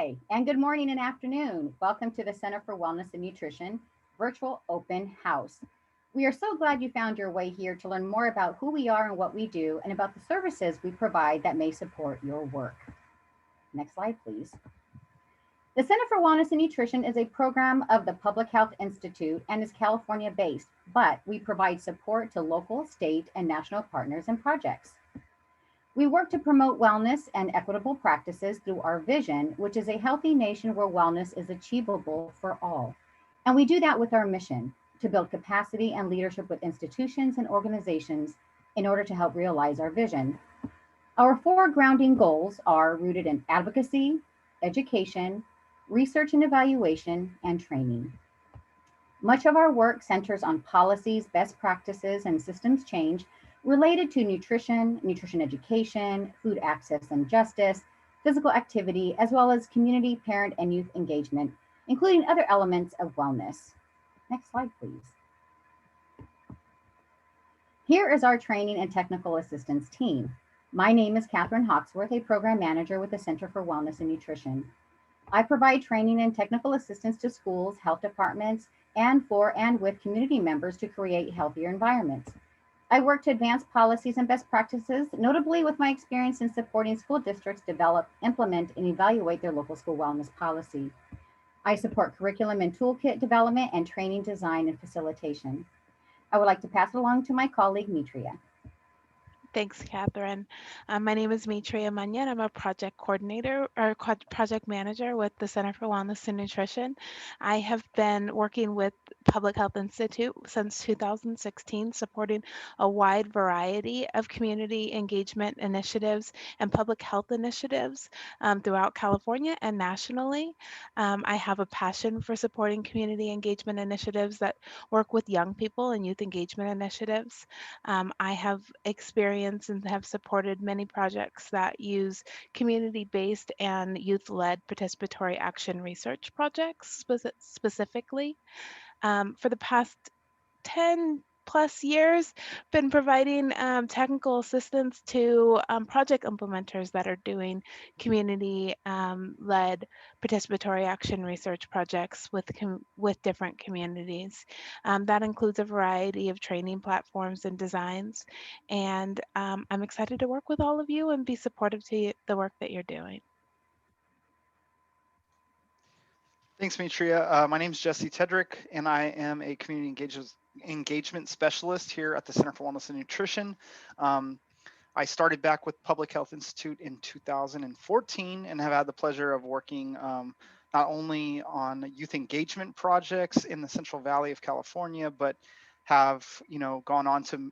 Hi, and good morning and afternoon. Welcome to the Center for Wellness and Nutrition virtual open house. We are so glad you found your way here to learn more about who we are and what we do, and about the services we provide that may support your work. Next slide, please. The Center for Wellness and Nutrition is a program of the Public Health Institute and is California based, but we provide support to local, state, and national partners and projects. We work to promote wellness and equitable practices through our vision, which is a healthy nation where wellness is achievable for all. And we do that with our mission to build capacity and leadership with institutions and organizations in order to help realize our vision. Our four grounding goals are rooted in advocacy, education, research and evaluation, and training. Much of our work centers on policies, best practices, and systems change related to nutrition, nutrition education, food access and justice, physical activity, as well as community, parent, and youth engagement, including other elements of wellness. Next slide, please. Here is our training and technical assistance team. My name is Catherine Hawksworth, a program manager with the Center for Wellness and Nutrition. I provide training and technical assistance to schools, health departments, and for and with community members to create healthier environments. I work to advance policies and best practices, notably with my experience in supporting school districts develop, implement, and evaluate their local school wellness policy. I support curriculum and toolkit development and training design and facilitation. I would like to pass it along to my colleague, Mitria. Thanks, Catherine. My name is Mitria Manyan. I'm a project coordinator or project manager with the Center for Wellness and Nutrition. I have been working with Public Health Institute since 2016, supporting a wide variety of community engagement initiatives and public health initiatives throughout California and nationally. I have a passion for supporting community engagement initiatives that work with young people and youth engagement initiatives. I have experience and have supported many projects that use community-based and youth-led participatory action research projects specifically. For the past 10 plus years, been providing technical assistance to project implementers that are doing community-led participatory action research projects with different communities. That includes a variety of training platforms and designs, and I'm excited to work with all of you and be supportive to the work that you're doing. Thanks, Mitria. My name is Jesse Tedrick, and I am a community engagement specialist here at the Center for Wellness and Nutrition. I started back with Public Health Institute in 2014 and have had the pleasure of working not only on youth engagement projects in the Central Valley of California, but have gone on to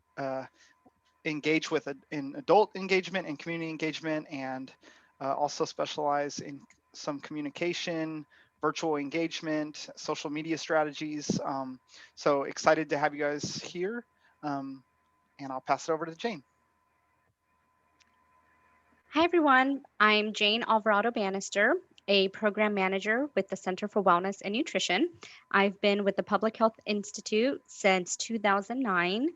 engage in adult engagement and community engagement, and also specialize in some communication, virtual engagement, social media strategies. So excited to have you guys here. And I'll pass it over to Jane. Hi, everyone. I'm Jane Alvarado Bannister, a program manager with the Center for Wellness and Nutrition. I've been with the Public Health Institute since 2009,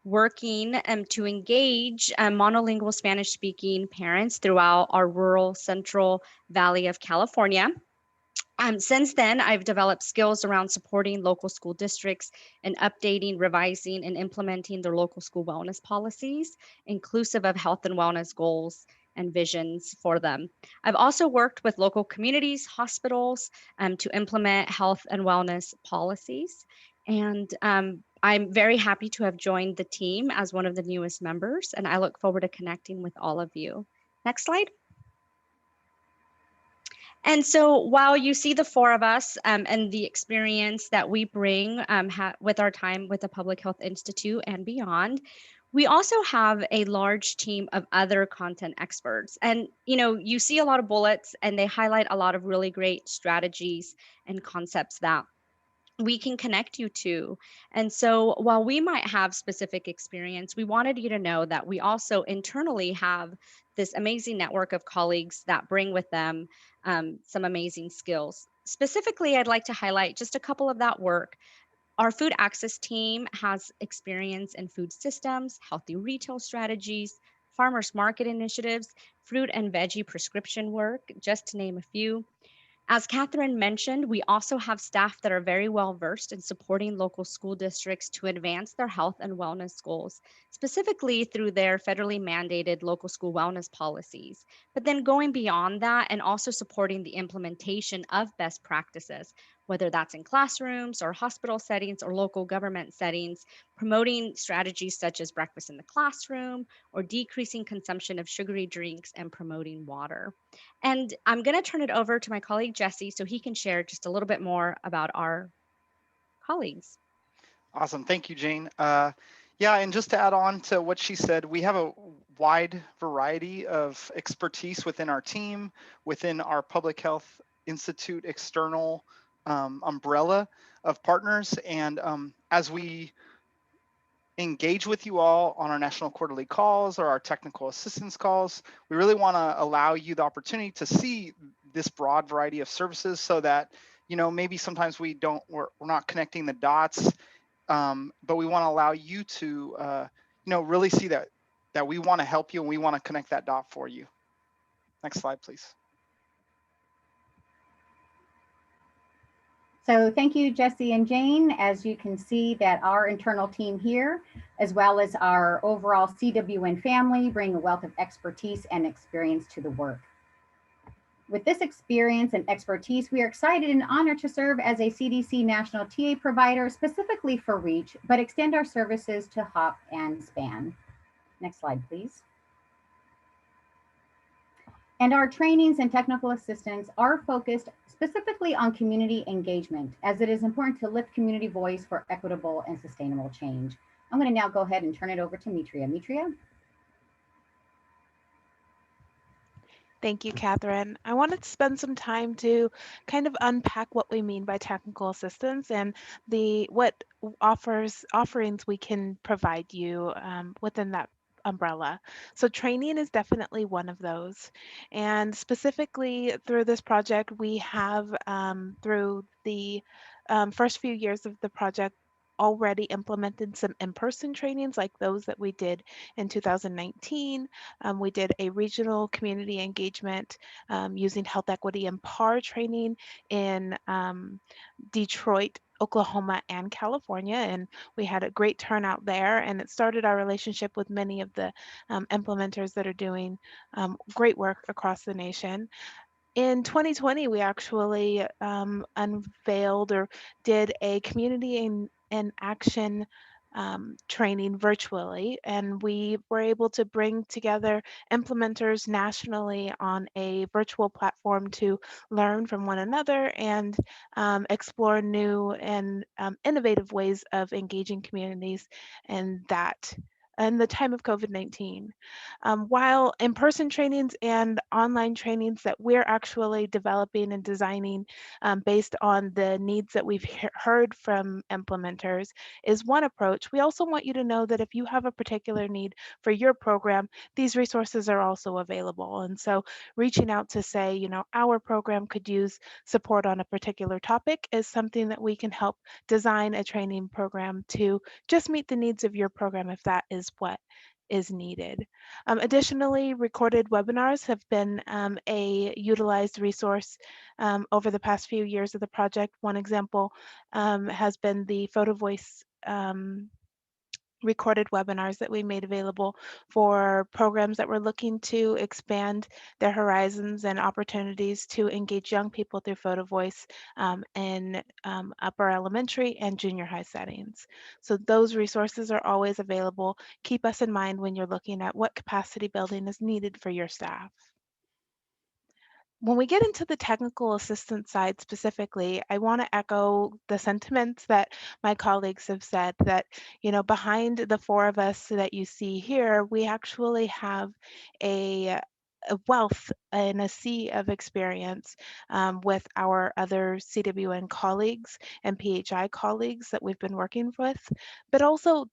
working to engage monolingual Spanish speaking parents throughout our rural Central Valley of California. Since then, I've developed skills around supporting local school districts and updating, revising, and implementing their local school wellness policies, inclusive of health and wellness goals and visions for them. I've also worked with local communities, hospitals, to implement health and wellness policies. And I'm very happy to have joined the team as one of the newest members, and I look forward to connecting with all of you. Next slide. And so while you see the four of us and the experience that we bring with our time with the Public Health Institute and beyond, we also have a large team of other content experts. And you see a lot of bullets, and they highlight a lot of really great strategies and concepts that we can connect you to. And so while we might have specific experience, we wanted you to know that we also internally have this amazing network of colleagues that bring with them some amazing skills. Specifically, I'd like to highlight just a couple of that work. Our food access team has experience in food systems, healthy retail strategies, farmers market initiatives, fruit and veggie prescription work, just to name a few. As Catherine mentioned, we also have staff that are very well versed in supporting local school districts to advance their health and wellness goals, specifically through their federally mandated local school wellness policies. But then going beyond that and also supporting the implementation of best practices, whether that's in classrooms or hospital settings or local government settings, promoting strategies such as breakfast in the classroom or decreasing consumption of sugary drinks and promoting water. And I'm going to turn it over to my colleague Jesse so he can share just a little bit more about our colleagues. Awesome. Thank you, Jane. Yeah, and just to add on to what she said, we have a wide variety of expertise within our team, within our Public Health Institute external umbrella of partners. And as we engage with you all on our national quarterly calls or our technical assistance calls, we really want to allow you the opportunity to see this broad variety of services so that, maybe sometimes we're not connecting the dots, but we want to allow you to, really see that we want to help you and we want to connect that dot for you. Next slide, please. So thank you, Jesse and Jane. As you can see that our internal team here, as well as our overall CWN family, bring a wealth of expertise and experience to the work. With this experience and expertise, we are excited and honored to serve as a CDC national TA provider specifically for REACH, but extend our services to HOP and SPAN. Next slide, please. And our trainings and technical assistance are focused specifically on community engagement, as it is important to lift community voice for equitable and sustainable change. I'm going to now go ahead and turn it over to Mitria. Mitria? Thank you, Catherine. I wanted to spend some time to kind of unpack what we mean by technical assistance and what offerings we can provide you within that umbrella. So training is definitely one of those. And specifically through this project, we have through the first few years of the project already implemented some in-person trainings like those that we did in 2019. We did a regional community engagement using health equity and PAR training in Detroit, Oklahoma, and California, and we had a great turnout there, and it started our relationship with many of the implementers that are doing great work across the nation. In 2020, we actually unveiled or did a community in action training virtually, and we were able to bring together implementers nationally on a virtual platform to learn from one another and explore new and innovative ways of engaging communities in the time of COVID-19. While in-person trainings and online trainings that we're actually developing and designing based on the needs that we've heard from implementers is one approach, we also want you to know that if you have a particular need for your program, these resources are also available. And so reaching out to say, our program could use support on a particular topic is something that we can help design a training program to just meet the needs of your program if that is what is needed. Additionally, recorded webinars have been a utilized resource over the past few years of the project. One example has been the Photo Voice recorded webinars that we made available for programs that were looking to expand their horizons and opportunities to engage young people through Photo Voice in upper elementary and junior high settings. So those resources are always available. Keep us in mind when you're looking at what capacity building is needed for your staff. When we get into the technical assistance side specifically, I want to echo the sentiments that my colleagues have said that, behind the four of us that you see here, we actually have a wealth and a sea of experience with our other CWN colleagues and PHI colleagues that we've been working with, but also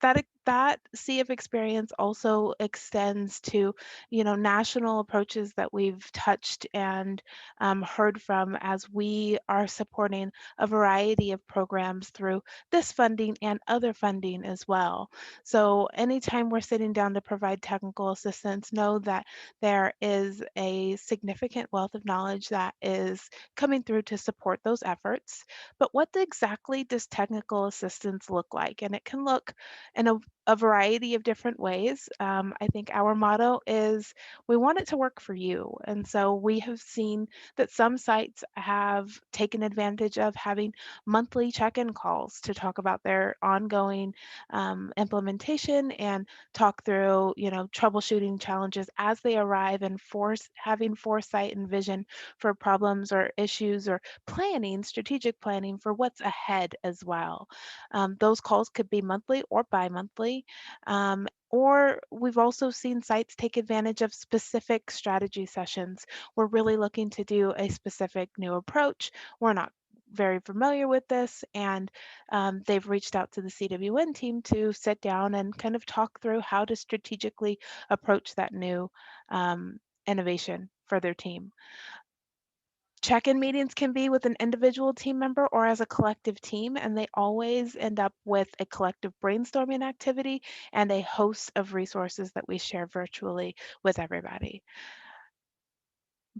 that sea of experience also extends to, national approaches that we've touched and heard from as we are supporting a variety of programs through this funding and other funding as well. So anytime we're sitting down to provide technical assistance, know that there is a significant wealth of knowledge that is coming through to support those efforts. But what exactly does technical assistance look like? And it can look in a variety of different ways. I think our motto is we want it to work for you. And so we have seen that some sites have taken advantage of having monthly check-in calls to talk about their ongoing implementation and talk through, troubleshooting challenges as they arrive, and having foresight and vision for problems or issues, or strategic planning for what's ahead as well. Those calls could be monthly or bi-monthly. Or we've also seen sites take advantage of specific strategy sessions. We're really looking to do a specific new approach. We're not very familiar with this, and they've reached out to the CWN team to sit down and kind of talk through how to strategically approach that new innovation for their team. Check-in meetings can be with an individual team member or as a collective team, and they always end up with a collective brainstorming activity and a host of resources that we share virtually with everybody.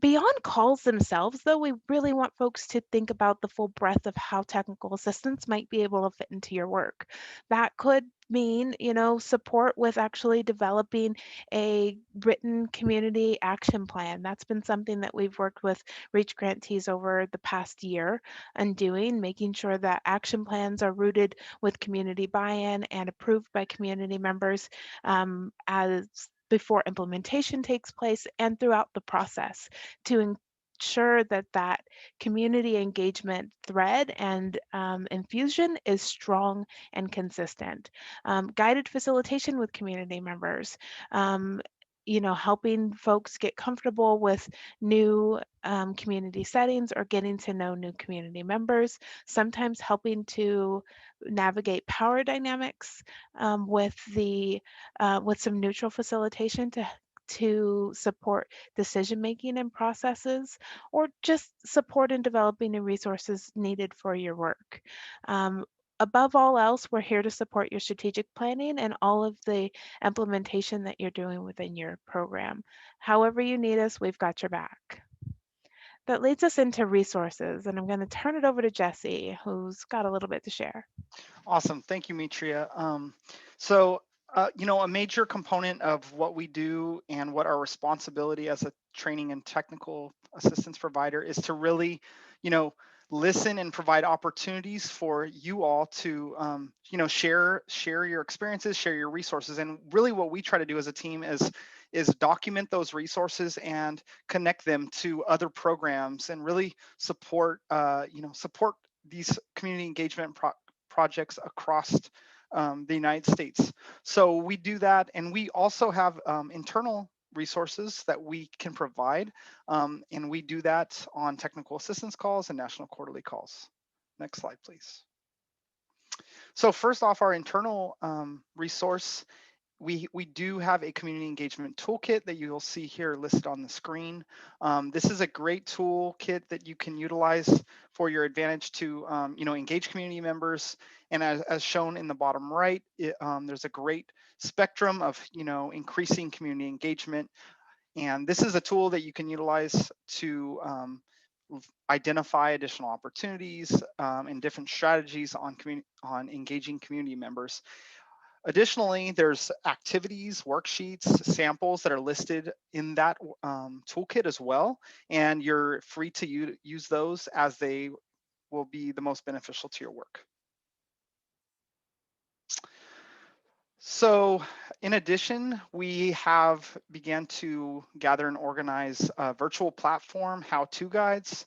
Beyond calls themselves, though, we really want folks to think about the full breadth of how technical assistance might be able to fit into your work. That could mean, support with actually developing a written community action plan. That's been something that we've worked with REACH grantees over the past year and making sure that action plans are rooted with community buy-in and approved by community members as before implementation takes place and throughout the process, to ensure that that community engagement thread and infusion is strong and consistent. Guided facilitation with community members. Helping folks get comfortable with new community settings or getting to know new community members, sometimes helping to navigate power dynamics with some neutral facilitation to support decision making and processes, or just support in developing the resources needed for your work. Above all else, we're here to support your strategic planning and all of the implementation that you're doing within your program. However you need us, we've got your back. That leads us into resources, and I'm going to turn it over to Jesse, who's got a little bit to share. Awesome. Thank you, Mitria. A major component of what we do and what our responsibility as a training and technical assistance provider is to really, listen and provide opportunities for you all to, share your experiences, share your resources. And really what we try to do as a team is document those resources and connect them to other programs and really support, support these community engagement projects across the United States. So we do that, and we also have internal resources that we can provide, and we do that on technical assistance calls and national quarterly calls. Next slide, please. So first off, our internal resource, we do have a community engagement toolkit that you'll see here listed on the screen. This is a great toolkit that you can utilize for your advantage to engage community members. And as shown in the bottom right, there's a great spectrum of increasing community engagement. And this is a tool that you can utilize to identify additional opportunities and different strategies on engaging community members. Additionally, there's activities, worksheets, samples that are listed in that toolkit as well, and you're free to use those as they will be the most beneficial to your work. So in addition, we have began to gather and organize a virtual platform, Howto Guides.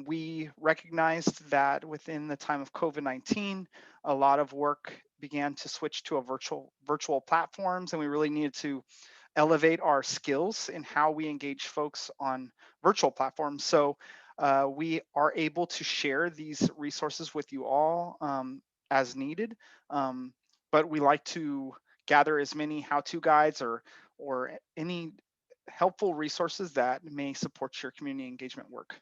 We recognized that within the time of COVID-19, a lot of work began to switch to a virtual platforms, and we really needed to elevate our skills in how we engage folks on virtual platforms. So we are able to share these resources with you all as needed. But we like to gather as many how-to guides or any helpful resources that may support your community engagement work.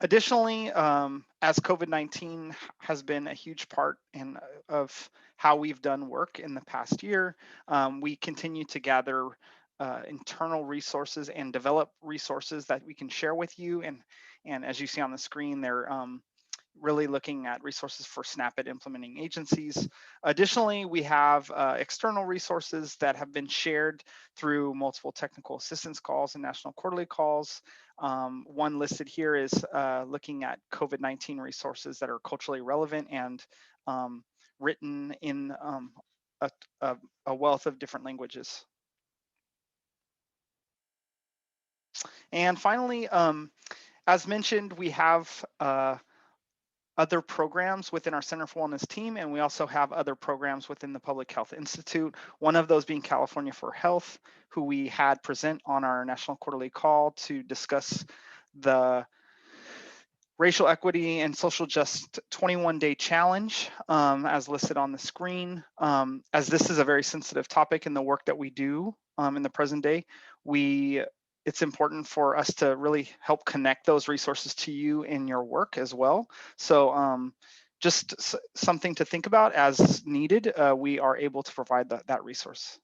Additionally, as COVID-19 has been a huge part of how we've done work in the past year, we continue to gather internal resources and develop resources that we can share with you. And as you see on the screen, they're really looking at resources for SNAP at implementing agencies. Additionally, we have external resources that have been shared through multiple technical assistance calls and national quarterly calls. One listed here is looking at COVID-19 resources that are culturally relevant and written in a, a wealth of different languages. And finally, as mentioned, we have other programs within our Center for Wellness team, and we also have other programs within the Public Health Institute, one of those being California for Health, who we had present on our national quarterly call to discuss the racial equity and social just 21-day challenge, as listed on the screen. As this is a very sensitive topic in the work that we do in the present day, it's important for us to really help connect those resources to you in your work as well. So just something to think about as needed, we are able to provide that resource.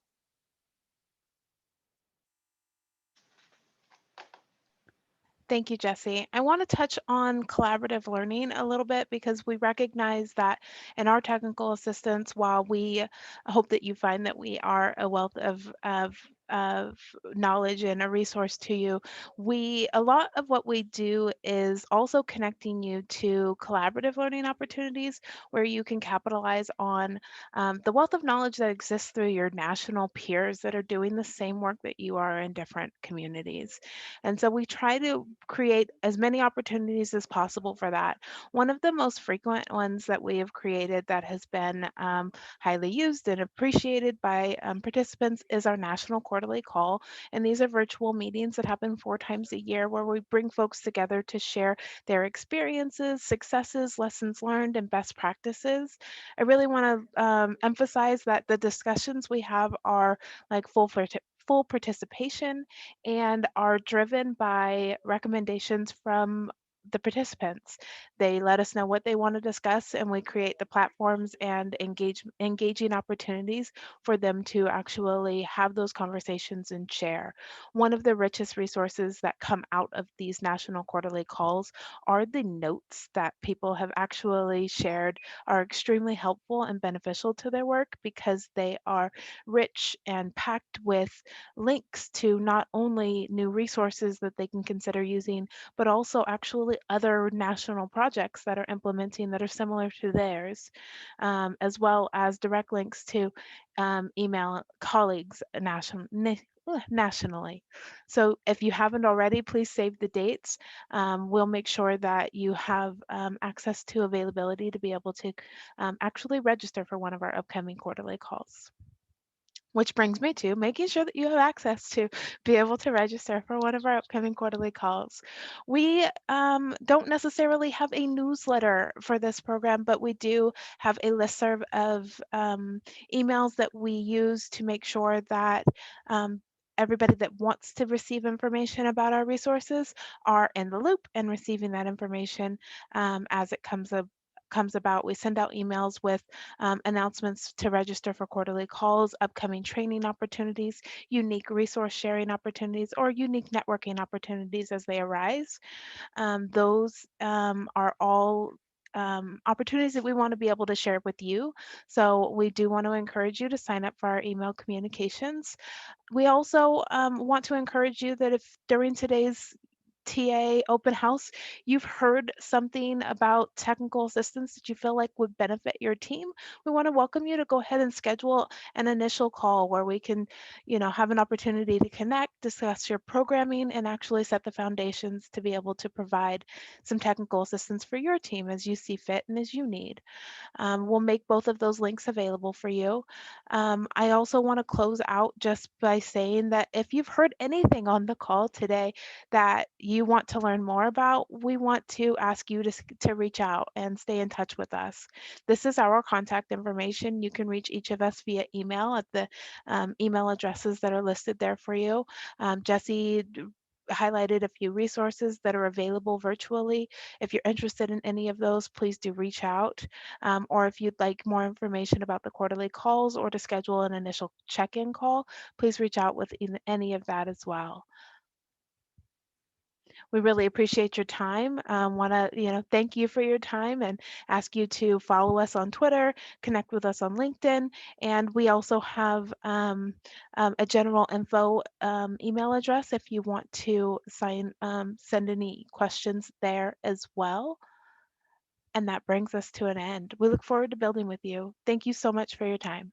Thank you, Jesse. I want to touch on collaborative learning a little bit because we recognize that in our technical assistance, while we hope that you find that we are a wealth of knowledge and a resource to you, a lot of what we do is also connecting you to collaborative learning opportunities where you can capitalize on the wealth of knowledge that exists through your national peers that are doing the same work that you are in different communities. And so we try to create as many opportunities as possible for that. One of the most frequent ones that we have created that has been highly used and appreciated by participants is our national quarterly call. And these are virtual meetings that happen 4 times a year where we bring folks together to share their experiences, successes, lessons learned, and best practices. I really want to emphasize that the discussions we have are like full participation and are driven by recommendations from the participants. They let us know what they want to discuss, and we create the platforms and engaging opportunities for them to actually have those conversations and share. One of the richest resources that come out of these national quarterly calls are the notes that people have actually shared are extremely helpful and beneficial to their work because they are rich and packed with links to not only new resources that they can consider using, but also actually other national projects that are implementing that are similar to theirs, as well as direct links to email colleagues nationally. So if you haven't already, please save the dates. We'll make sure that you have access to availability to be able to actually register for one of our upcoming quarterly calls. Which brings me to making sure that you have access to be able to register for one of our upcoming quarterly calls. We don't necessarily have a newsletter for this program, but we do have a listserv of emails that we use to make sure that everybody that wants to receive information about our resources are in the loop and receiving that information as it comes about. We send out emails with announcements to register for quarterly calls, upcoming training opportunities, unique resource sharing opportunities, or unique networking opportunities as they arise. Those are all opportunities that we want to be able to share with you. So we do want to encourage you to sign up for our email communications. We also want to encourage you that if during today's TA open house, you've heard something about technical assistance that you feel like would benefit your team, we want to welcome you to go ahead and schedule an initial call where we can, have an opportunity to connect, discuss your programming, and actually set the foundations to be able to provide some technical assistance for your team as you see fit and as you need. We'll make both of those links available for you. I also want to close out just by saying that if you've heard anything on the call today that you want to learn more about, we want to ask you to reach out and stay in touch with us. This is our contact information. You can reach each of us via email at the email addresses that are listed there for you. Jesse highlighted a few resources that are available virtually. If you're interested in any of those, please do reach out. Or if you'd like more information about the quarterly calls or to schedule an initial check-in call, please reach out with any of that as well. We really appreciate your time. Want to, thank you for your time and ask you to follow us on Twitter, connect with us on LinkedIn, and we also have a general info email address if you want to send any questions there as well. And that brings us to an end. We look forward to building with you. Thank you so much for your time.